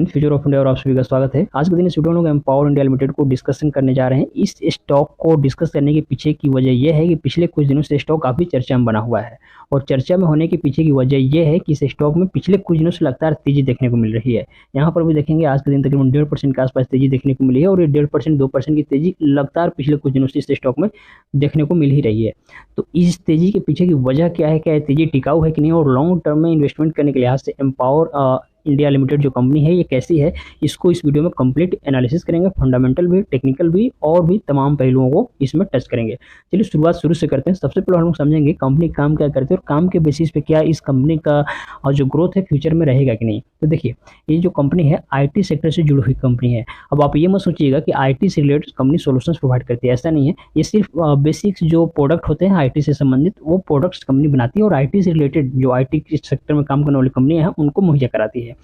Friends, future of India और आप सभी का स्वागत है। आज के दिन इस वीडियो में लोग एम्पावर इंडिया लिमिटेड को डिस्कशन करने जा रहे हैं। इस स्टॉक को डिस्कस करने के पीछे की वजह यह है कि पिछले कुछ दिनों से स्टॉक काफी चर्चा में बना हुआ है और चर्चा में होने के पीछे की वजह यह है कि इस स्टॉक में पिछले कुछ दिनों से लगातार तेजी देखने को मिल रही है। यहाँ पर भी देखेंगे आज के दिन तकरीबन 1.5% के आसपास तेजी देखने को मिली है और ये 1.5% 2% की तेजी लगातार पिछले कुछ दिनों से इस स्टॉक में देखने को मिल ही रही है। तो इस तेजी के पीछे की वजह क्या है, क्या तेजी टिकाऊ है कि नहीं, और लॉन्ग टर्म में इन्वेस्टमेंट करने के लिहाज से एम्पावर इंडिया लिमिटेड जो कंपनी है ये कैसी है, इसको इस वीडियो में कंप्लीट एनालिसिस करेंगे। फंडामेंटल भी, टेक्निकल भी और भी तमाम पहलुओं को इसमें टच करेंगे। चलिए शुरुआत शुरू से करते हैं। सबसे पहले हम लोग समझेंगे कंपनी काम क्या करती है और काम के बेसिस पे क्या इस कंपनी का जो ग्रोथ है फ्यूचर में रहेगा कि नहीं। तो देखिए, ये जो कंपनी है आईटी सेक्टर से जुड़ी हुई कंपनी है। अब आप ये मत सोचिएगा कि आईटी से रिलेटेड कंपनी सॉल्यूशंस प्रोवाइड करती है, ऐसा नहीं है। ये सिर्फ बेसिक्स जो प्रोडक्ट होते हैं आईटी से संबंधित वो प्रोडक्ट्स कंपनी बनाती है और आईटी से रिलेटेड जो आईटी सेक्टर में काम करने वाली कंपनी है उनको मुहैया कराती है।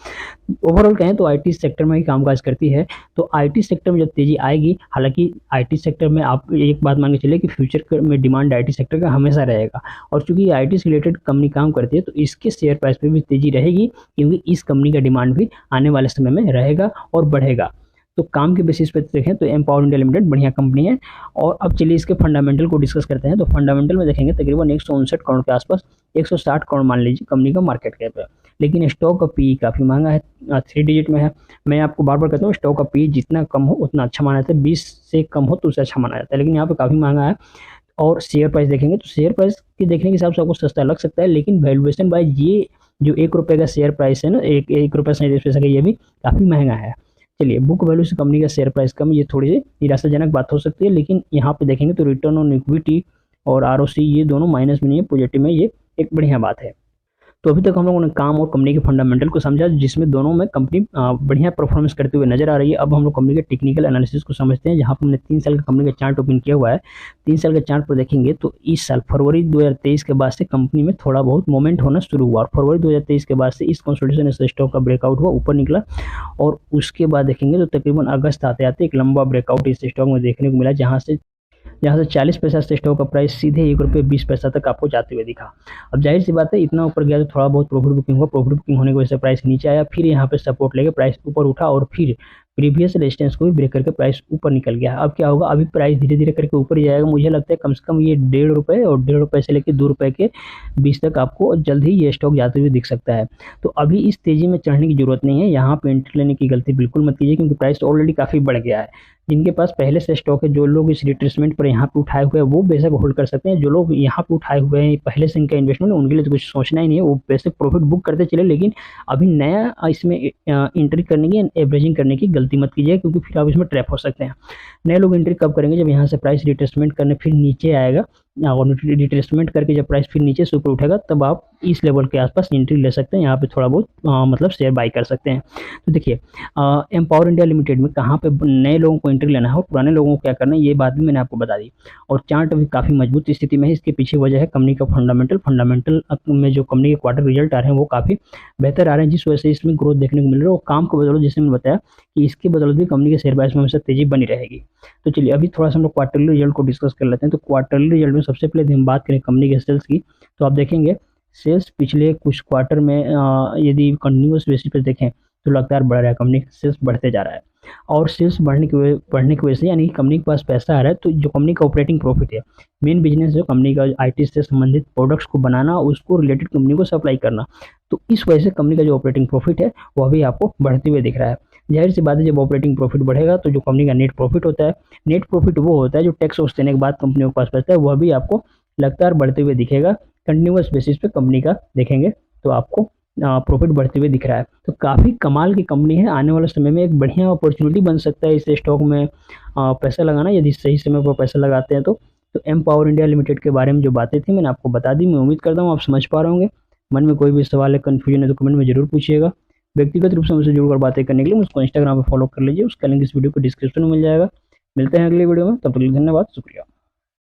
ओवरऑल कहें तो आईटी सेक्टर में ही कामकाज करती है। तो आईटी सेक्टर में जब तेजी आएगी, हालांकि आईटी सेक्टर में आप एक बात मान के चलिए कि फ्यूचर में डिमांड आईटी सेक्टर का हमेशा रहेगा और चूंकि आईटी से रिलेटेड कंपनी काम करती है तो इसके शेयर प्राइस पे भी तेजी रहेगी, क्योंकि इस कंपनी का डिमांड भी आने वाले समय में रहेगा और बढ़ेगा। तो काम के बेसिस पे देखें तो एम्पावर इंडिया लिमिटेड बढ़िया कंपनी है। और अब चलिए इसके फंडामेंटल को डिस्कस करते हैं। तो फंडामेंटल में देखेंगे तकरीबन 159 करोड़ के आसपास, 160 करोड़ मान लीजिए कंपनी का मार्केट कैप है, लेकिन स्टॉक का पी काफ़ी महंगा है, 3 डिजिट में है। मैं आपको बार बार कहता हूँ स्टॉक का पी जितना कम हो उतना अच्छा माना जाता है, 20 से कम हो तो उससे अच्छा माना जाता है, लेकिन यहाँ पे काफ़ी महंगा है। और शेयर प्राइस देखेंगे तो शेयर प्राइस के देखने के हिसाब से आपको सस्ता लग सकता है, लेकिन वैल्यूएशन वाइज ये जो 1 रुपये का शेयर प्राइस है ना, एक रुपये 37 पैसे का, ये भी काफ़ी महंगा है। चलिए, बुक वैल्यू से कंपनी का शेयर प्राइस कम, ये थोड़ी सी निराशाजनक बात हो सकती है, लेकिन यहाँ पे देखेंगे तो रिटर्न ऑन इक्विटी और आरओसी ये दोनों माइनस में नहीं है, पॉजिटिव में, ये एक बढ़िया बात है। तो अभी तक हम लोगों ने काम और कंपनी के फंडामेंटल को समझा, जिसमें दोनों में कंपनी बढ़िया परफॉर्मेंस करते हुए नजर आ रही है। अब हम लोग कंपनी के टेक्निकल एनालिसिस को समझते हैं, जहां पर हमने 3 साल का कंपनी का चार्ट ओपन किया हुआ है। 3 साल के चार्ट पर देखेंगे तो इस साल फरवरी 2023 के बाद से कंपनी में थोड़ा बहुत मोमेंट होना शुरू हुआ और फरवरी 2023 के बाद से इस कंसोलिडेशन स्टॉक का ब्रेकआउट हुआ, ऊपर निकला और उसके बाद देखेंगे तो तकरीबन अगस्त आते आते एक लंबा ब्रेकआउट इस स्टॉक में देखने को मिला, जहाँ से 40 पैसा से स्टॉक का प्राइस सीधे 1 रुपये 20 पैसा तक आपको जाते हुए दिखा। अब जाहिर सी बात है, इतना ऊपर गया तो थोड़ा बहुत प्रॉफिट बुकिंग हुआ, प्रॉफिट बुकिंग होने की वजह से प्राइस नीचे आया, फिर यहाँ पे सपोर्ट लेके प्राइस ऊपर उठा और फिर प्रीवियस रेजिस्टेंस को भी ब्रेक करके प्राइस ऊपर निकल गया। अब क्या होगा, अभी प्राइस धीरे धीरे करके ऊपर ही जाएगा। मुझे लगता है कम से कम ये 1.5 रुपये और 1.5 रुपये से लेकर 2 रुपये के बीच तक आपको जल्द ही ये स्टॉक जाते हुए दिख सकता है। तो अभी इस तेजी में चढ़ने की जरूरत नहीं है, यहाँ पे एंट्री लेने की गलती बिल्कुल मत कीजिए, क्योंकि प्राइस ऑलरेडी काफ़ी बढ़ गया है। जिनके पास पहले से स्टॉक है, जो लोग इस रिट्रेसमेंट पर यहाँ पे उठाए हुए हैं वो बेशक होल्ड कर सकते हैं। जो लोग यहाँ पे उठाए हुए हैं पहले से इनका इन्वेस्टमेंट, उनके लिए तो कुछ सोचना ही नहीं है, वो बेशक प्रॉफिट बुक करते चले, लेकिन अभी नया इसमें एंट्री करने की, एवरेजिंग करने की गलती मत कीजिए, क्योंकि फिर आप इसमें ट्रैप हो सकते हैं। नए लोग एंट्री कब करेंगे, जब यहाँ से प्राइस रिट्रेसमेंट करने फिर नीचे आएगा और रिट्रेसमेंट करके जब प्राइस फिर नीचे से ऊपर उठेगा, तब आप इस लेवल के आसपास एंट्री ले सकते हैं। यहाँ पे थोड़ा बहुत मतलब शेयर बाई कर सकते हैं। तो देखिए, एम्पावर इंडिया लिमिटेड में कहाँ पे नए लोगों को एंट्री लेना है और पुराने लोगों को क्या करना है, ये बात भी मैंने आपको बता दी। और चार्ट अभी काफ़ी मजबूत स्थिति में है। इसके पीछे वजह है कंपनी का फंडामेंटल में जो कंपनी के क्वार्टर रिजल्ट आ रहे हैं वो काफ़ी बेहतर आ रहे हैं, जिस वजह से इसमें ग्रोथ देखने को मिल रहा है। और काम को बदौलत, जैसे मैंने बताया कि इसके बदौलत भी कंपनी के शेयर प्राइस में हमेशा तेजी बनी रहेगी। तो चलिए अभी थोड़ा सा हम लोग क्वार्टरली रिजल्ट को डिस्कस कर लेते हैं। तो क्वार्टरली रिजल्ट में सबसे पहले हम बात करें कंपनी के सेल्स की, तो आप देखेंगे सेल्स पिछले कुछ क्वार्टर में यदि कंटिन्यूस बेसिस पे देखें तो लगातार बढ़ रहा है, कंपनी का सेल्स बढ़ते जा रहा है। और सेल्स बढ़ने की वजह से, यानी कंपनी के पास पैसा आ रहा है, तो जो कंपनी का ऑपरेटिंग प्रॉफिट है, मेन बिजनेस जो कंपनी का आईटी से संबंधित प्रोडक्ट्स को बनाना, उसको रिलेटेड कंपनी को सप्लाई करना, तो इस वजह से कंपनी का जो ऑपरेटिंग प्रॉफिट है वो अभी आपको बढ़ते हुए दिख रहा है। जाहिर सी बात है, जब ऑपरेटिंग प्रॉफिट बढ़ेगा तो जो कंपनी का नेट प्रॉफिट होता है, नेट प्रॉफिट वो होता है जो टैक्स वैक्स देने के बाद कंपनियों के पास बचता है, वह भी आपको लगातार बढ़ते हुए दिखेगा। कंटिन्यूस बेसिस पे कंपनी का देखेंगे तो आपको प्रॉफिट बढ़ते हुए दिख रहा है। तो काफ़ी कमाल की कंपनी है। आने वाले समय में एक बढ़िया अपॉर्चुनिटी बन सकता है इस स्टॉक में पैसा लगाना, यदि सही समय पर पैसा लगाते हैं तो एम्पावर इंडिया लिमिटेड के बारे में जो बातें थी मैंने आपको बता दी। मैं उम्मीद करता हूँ आप समझ पा रहे होंगे। मन में कोई भी सवाल है, कन्फ्यूजन है तो कमेंट में जरूर पूछिएगा। व्यक्तिगत रूप से मुझसे जुड़कर बातें करने के लिए मुझको इंस्टाग्राम पर फॉलो कर लीजिए, उसका लिंक इस वीडियो को डिस्क्रिप्शन में मिल जाएगा। मिलते हैं अगली वीडियो में, तब तक के लिए धन्यवाद, शुक्रिया।